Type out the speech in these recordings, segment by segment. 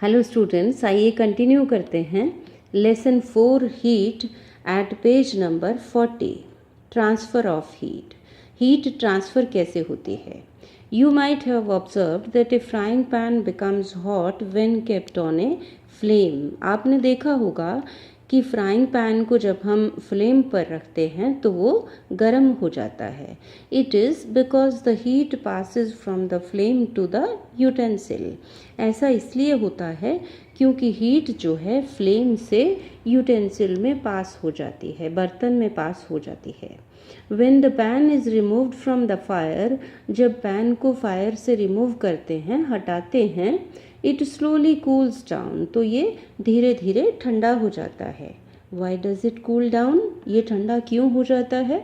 Hello students, आइए continue करते हैं lesson 4 heat at page number 40 transfer of heat transfer कैसे होती है। You might have observed that A frying pan becomes hot when kept on a flame. आपने देखा होगा कि फ्राइंग पैन को जब हम फ्लेम पर रखते हैं तो वो गर्म हो जाता है। It is because the heat passes from the flame to the utensil. ऐसा इसलिए होता है क्योंकि हीट जो है फ्लेम से यूटेंसिल में पास हो जाती है, बर्तन में पास हो जाती है। When the pan is removed from the fire, जब पैन को फायर से रिमूव करते हैं, हटाते हैं, it slowly cools down, तो ये धीरे धीरे ठंडा हो जाता है। Why does it cool down? ये ठंडा क्यों हो जाता है?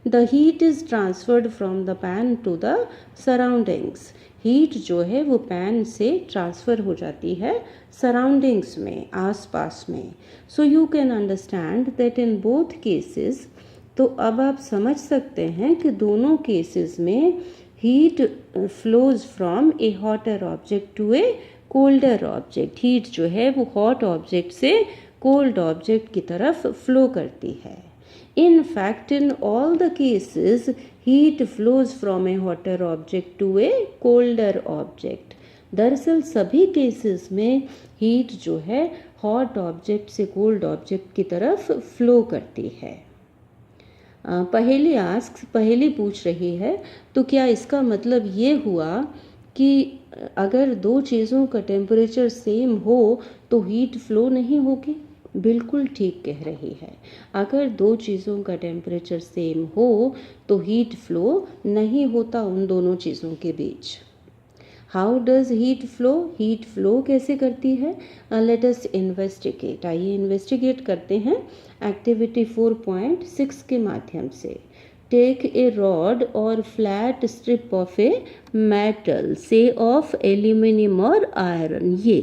The heat is transferred from the pan to the surroundings. Heat जो है वो पैन से ट्रांसफ़र हो जाती है सराउंडिंग्स में, आसपास में। So you can understand that in both cases, तो अब आप समझ सकते हैं कि दोनों केसेस में heat flows from a hotter object to a colder object. Heat जो है वो हॉट ऑब्जेक्ट से कोल्ड ऑब्जेक्ट की तरफ फ्लो करती है। In fact, in all the cases, heat flows from a hotter object to a colder object. दरअसल सभी केसेस में हीट जो है हॉट ऑब्जेक्ट से कोल्ड ऑब्जेक्ट की तरफ फ्लो करती है। पहेली पूछ रही है, तो क्या इसका मतलब ये हुआ कि अगर दो चीज़ों का टेम्परेचर सेम हो तो हीट फ्लो नहीं होगी? बिल्कुल ठीक कह रही है। अगर दो चीज़ों का टेम्परेचर सेम हो तो हीट फ्लो नहीं होता उन दोनों चीज़ों के बीच। How does heat flow? Heat flow कैसे करती है? Let us investigate. आइए इन्वेस्टिगेट करते हैं एक्टिविटी 4.6 के माध्यम से। टेक ए रॉड और flat strip of a metal, say of aluminium और आयरन। ये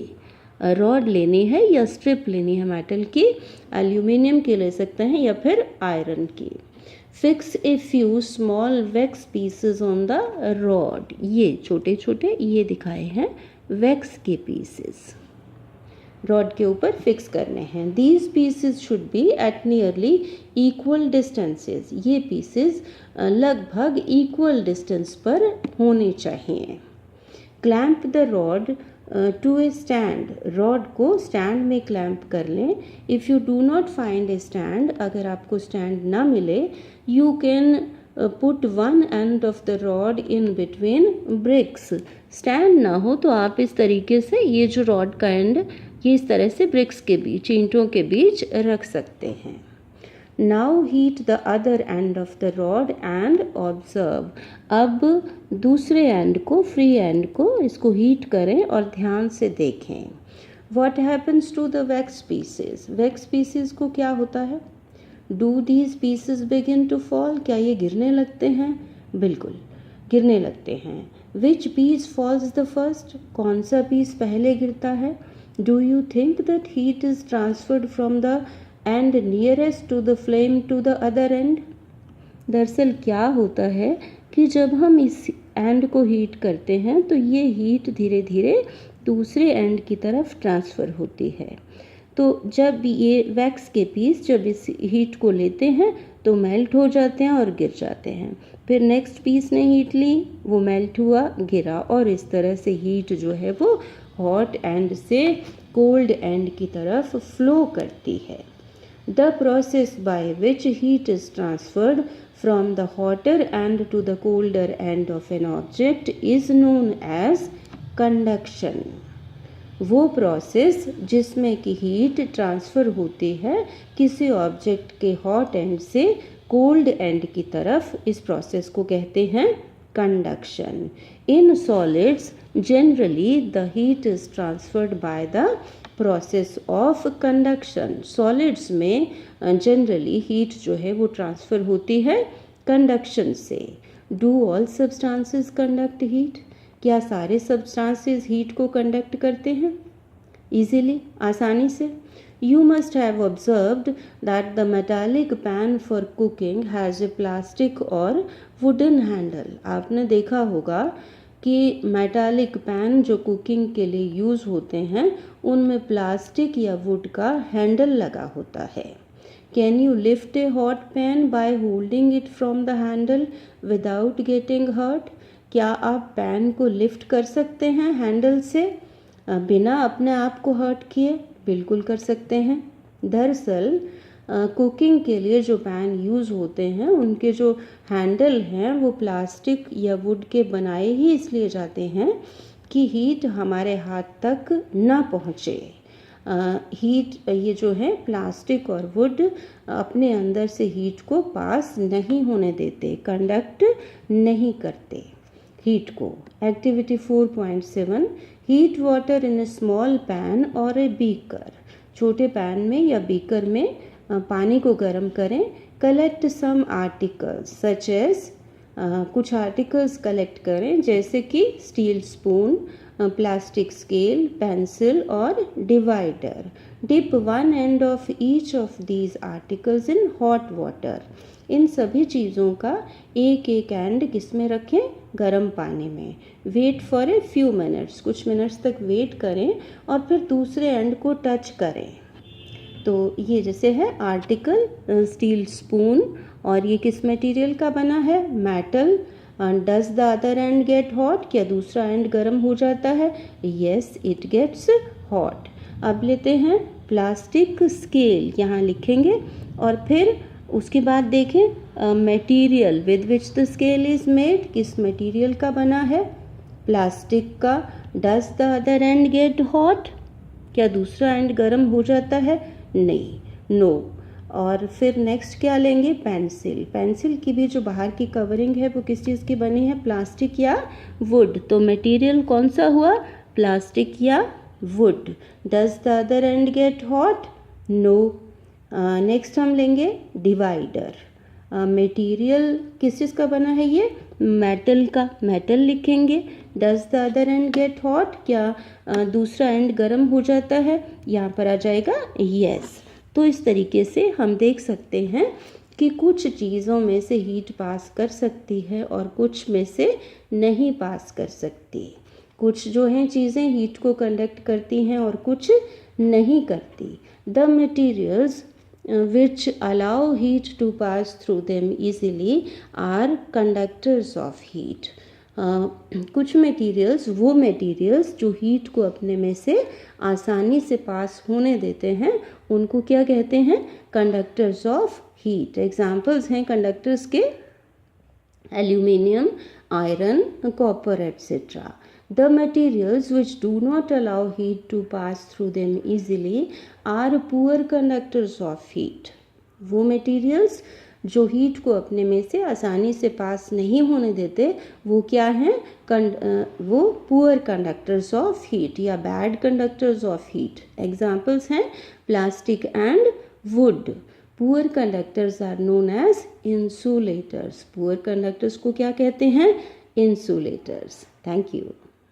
रॉड लेनी है या स्ट्रिप लेनी है मेटल की, एल्यूमिनियम की ले सकते हैं या फिर आयरन की। Fix a few small wax pieces on the rod. ये छोटे छोटे ये दिखाए हैं वैक्स के पीसेस, रॉड के ऊपर फिक्स करने हैं। These pieces should be at nearly equal distances. ये पीसेस लगभग इक्वल डिस्टेंस पर होने चाहिए। Clamp the rod to a stand. Rod को स्टैंड में क्लैंप कर लें। If you do not find a stand, अगर आपको स्टैंड ना मिले, you can put one end of the rod in between bricks. Stand ना हो तो आप इस तरीके से ये जो रॉड का एंड ये इस तरह से ब्रिक्स के बीच, ईंटों के बीच रख सकते हैं। Now heat the other and of the rod and observe. अब दूसरे एंड को, फ्री एंड को, इसको हीट करें और ध्यान से देखें। What happens to the wax pieces? Wax pieces को क्या होता है? Do these pieces begin to fall? क्या ये गिरने लगते हैं? बिल्कुल गिरने लगते हैं। Which piece falls the first? कौन सा पीस पहले गिरता है? Do you think that heat is transferred from the end nearest to the flame to the other end? दरअसल क्या होता है कि जब हम इस एंड को हीट करते हैं तो ये हीट धीरे धीरे दूसरे एंड की तरफ ट्रांसफ़र होती है। तो जब ये वैक्स के पीस जब इस हीट को लेते हैं तो मेल्ट हो जाते हैं और गिर जाते हैं। फिर नेक्स्ट पीस ने हीट ली, वो मेल्ट हुआ, गिरा, और इस तरह से हीट जो है वो हॉट एंड से कोल्ड एंड की तरफ फ्लो करती है। The process by which heat is transferred from the hotter end to the colder end of an object is known as conduction. वो प्रोसेस जिसमें कि हीट ट्रांसफ़र होती है किसी ऑब्जेक्ट के हॉट एंड से कोल्ड एंड की तरफ, इस प्रोसेस को कहते हैं conduction. In solids generally the heat is transferred by the process of conduction. Solids में जनरली हीट जो है वो ट्रांसफ़र होती है कंडक्शन से। Do all substances conduct heat? क्या सारे सब्सटेंसेस हीट को कंडक्ट करते हैं ईजिली, आसानी से? You must have observed that the metallic pan for cooking has a plastic और वुडन हैंडल। आपने देखा होगा कि मेटालिक पैन जो कुकिंग के लिए यूज़ होते हैं उनमें प्लास्टिक या वुड का हैंडल लगा होता है। Can you lift a hot pan by holding it from the handle without getting hurt? क्या आप पैन को लिफ्ट कर सकते हैं हैंडल से बिना अपने आप को हर्ट किए? बिल्कुल कर सकते हैं। दरअसल कुकिंग के लिए जो पैन यूज़ होते हैं उनके जो हैंडल हैं वो प्लास्टिक या वुड के बनाए ही इसलिए जाते हैं कि हीट हमारे हाथ तक ना पहुँचे। हीट ये जो है प्लास्टिक और वुड अपने अंदर से हीट को पास नहीं होने देते, कंडक्ट नहीं करते हीट को। Activity 4.7 heat water in A small pan और ए बीकर। छोटे पैन में या बीकर में पानी को गर्म करें। Collect some articles such as, कुछ आर्टिकल्स कलेक्ट करें जैसे कि steel spoon, plastic scale, pencil और divider. Dip one end of each of these articles in hot water. इन सभी चीज़ों का एक एक एंड किस में रखें? गर्म पानी में। Wait for a few minutes, कुछ मिनट्स तक वेट करें और फिर दूसरे एंड को टच करें। तो ये जैसे है आर्टिकल स्टील स्पून और ये किस मटेरियल का बना है? Metal. Does the other end get hot? क्या दूसरा एंड गर्म हो जाता है? Yes, it gets hot. अब लेते हैं प्लास्टिक स्केल, यहाँ लिखेंगे और फिर उसके बाद देखें material with which the scale is made, किस मटेरियल का बना है? प्लास्टिक का। Does the other end get hot? क्या दूसरा एंड गर्म हो जाता है? नहीं, नो। और फिर नेक्स्ट क्या लेंगे? पेंसिल। पेंसिल की भी जो बाहर की कवरिंग है वो किस चीज़ की बनी है? प्लास्टिक या वुड। तो मटेरियल कौन सा हुआ? प्लास्टिक या wood. Does the other end get hot? No. Next हम लेंगे डिवाइडर। मटेरियल किस चीज़ का बना है? ये मेटल का। मेटल लिखेंगे। Does the other end get hot? क्या दूसरा एंड गर्म हो जाता है? यहाँ पर आ जाएगा यस। तो इस तरीके से हम देख सकते हैं कि कुछ चीज़ों में से हीट पास कर सकती है और कुछ में से नहीं पास कर सकती। कुछ जो हैं चीज़ें हीट को कंडक्ट करती हैं और कुछ नहीं करती। The materials which allow heat to pass through them easily are conductors of heat. कुछ मटेरियल्स, वो मटेरियल्स जो हीट को अपने में से आसानी से पास होने देते हैं उनको क्या कहते हैं? Conductors of heat. एग्जाम्पल्स हैं कंडक्टर्स के aluminium, iron, copper etcetera. The materials which do not allow heat to pass through them easily are poor conductors of heat. वो मटेरियल्स जो हीट को अपने में से आसानी से पास नहीं होने देते वो क्या हैं? वो पुअर कंडक्टर्स ऑफ हीट या bad conductors of heat. Examples हैं plastic and wood. Poor conductors are known as insulators. Poor conductors को क्या कहते हैं? इंसुलेटर्स। Thank you.